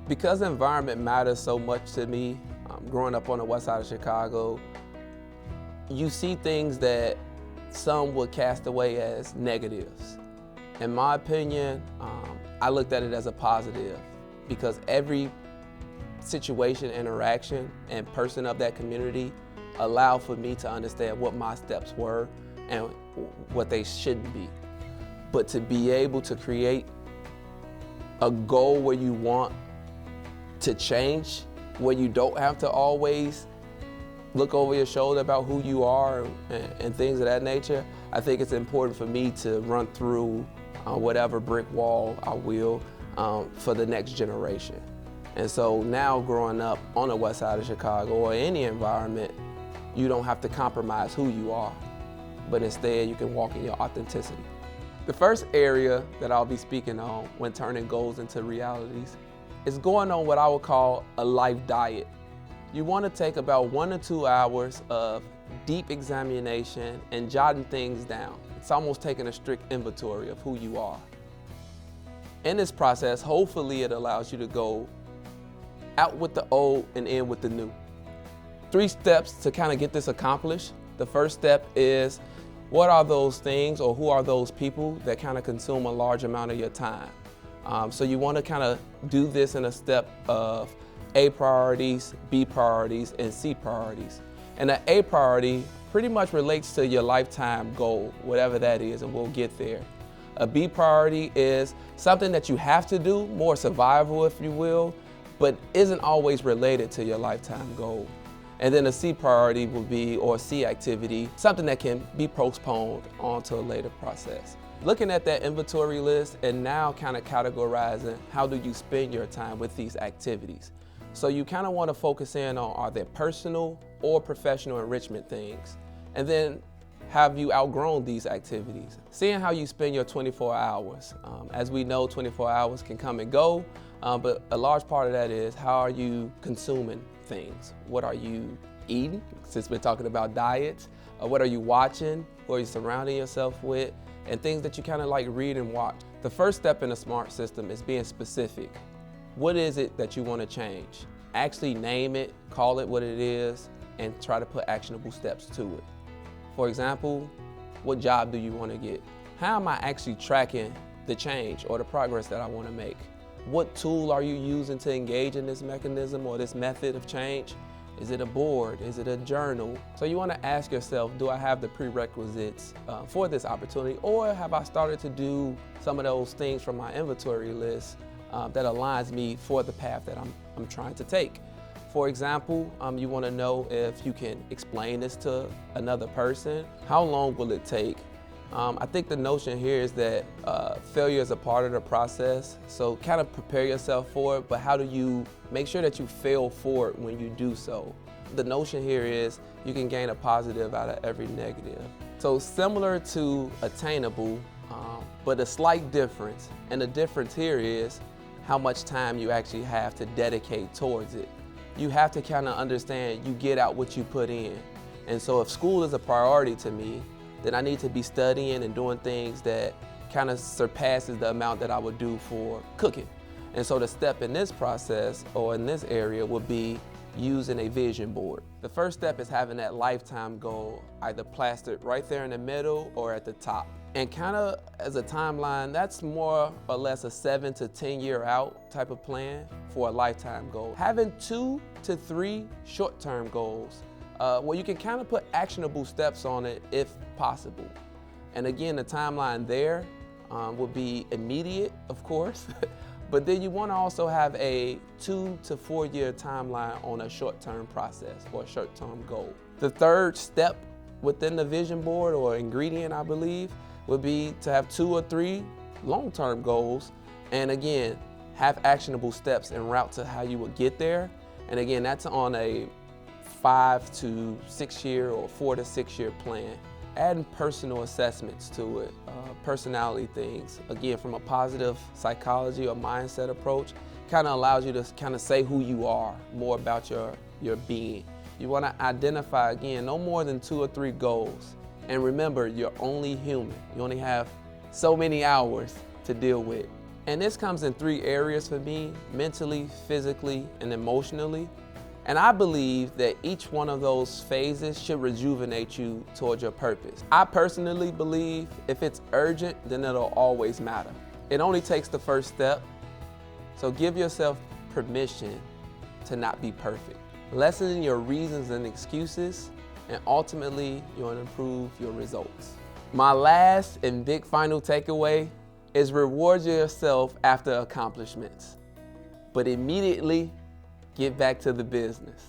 Because environment matters so much to me, growing up on the west side of Chicago, you see things that some would cast away as negatives. In my opinion, I looked at it as a positive because every situation, interaction, and person of that community allowed for me to understand what my steps were and what they shouldn't be. But to be able to create a goal where you want to change, where you don't have to always look over your shoulder about who you are and things of that nature, I think it's important for me to run through whatever brick wall I will for the next generation. And so now growing up on the west side of Chicago or any environment, you don't have to compromise who you are, but instead you can walk in your authenticity. The first area that I'll be speaking on when turning goals into realities is going on what I would call a life diet. You want to take about 1 to 2 hours of deep examination and jotting things down. It's almost taking a strict inventory of who you are. In this process, hopefully it allows you to go out with the old and in with the new. 3 steps to kind of get this accomplished. The first step is, what are those things or who are those people that kind of consume a large amount of your time? So you want to kind of do this in a step of A priorities, B priorities, and C priorities. And the A priority pretty much relates to your lifetime goal, whatever that is, and we'll get there. A B priority is something that you have to do, more survival if you will, but isn't always related to your lifetime goal. And then a C priority will be, or C activity, something that can be postponed onto a later process. Looking at that inventory list and now kind of categorizing how do you spend your time with these activities. So you kind of want to focus in on, are there personal or professional enrichment things? And then have you outgrown these activities? Seeing how you spend your 24 hours. As we know, 24 hours can come and go, but a large part of that is how are you consuming things? What are you eating? Since we're talking about diets, what are you watching? Who are you surrounding yourself with? And things that you kind of like read and watch. The first step in a SMART system is being specific. What is it that you want to change? Actually name it, call it what it is, and try to put actionable steps to it. For example, what job do you want to get? How am I actually tracking the change or the progress that I want to make? What tool are you using to engage in this mechanism or this method of change? Is it a board? Is it a journal? So you want to ask yourself, do I have the prerequisites for this opportunity, or have I started to do some of those things from my inventory list that aligns me for the path that I'm trying to take? For example, you want to know if you can explain this to another person. How long will it take? I think the notion here is that failure is a part of the process, so kind of prepare yourself for it, but how do you make sure that you fail forward when you do so? The notion here is you can gain a positive out of every negative. So similar to attainable, but a slight difference, and the difference here is how much time you actually have to dedicate towards it. You have to kind of understand you get out what you put in. And so if school is a priority to me, then I need to be studying and doing things that kind of surpasses the amount that I would do for cooking. And so the step in this process or in this area would be using a vision board. The first step is having that lifetime goal either plastered right there in the middle or at the top. And kind of as a timeline, that's more or less a 7 to 10 year out type of plan for a lifetime goal. Having 2 to 3 short-term goals where you can kind of put actionable steps on it if possible. And again, the timeline there would be immediate, of course, but then you want to also have a 2 to 4 year timeline on a short-term process or a short-term goal. The third step within the vision board, or ingredient, I believe, would be to have 2 or 3 long-term goals, and again, have actionable steps en route to how you would get there. And again, that's on a 5 to 6 year or 4 to 6 year plan. Adding personal assessments to it, personality things, again, from a positive psychology or mindset approach, kind of allows you to kind of say who you are, more about your being. You want to identify, again, no more than 2 or 3 goals. And remember, you're only human. You only have so many hours to deal with. And this comes in 3 areas for me: mentally, physically, and emotionally. And I believe that each one of those phases should rejuvenate you towards your purpose. I personally believe if it's urgent, then it'll always matter. It only takes the first step. So give yourself permission to not be perfect. Lessen your reasons and excuses, and ultimately you'll improve your results. My last and big final takeaway is reward yourself after accomplishments, but immediately get back to the business.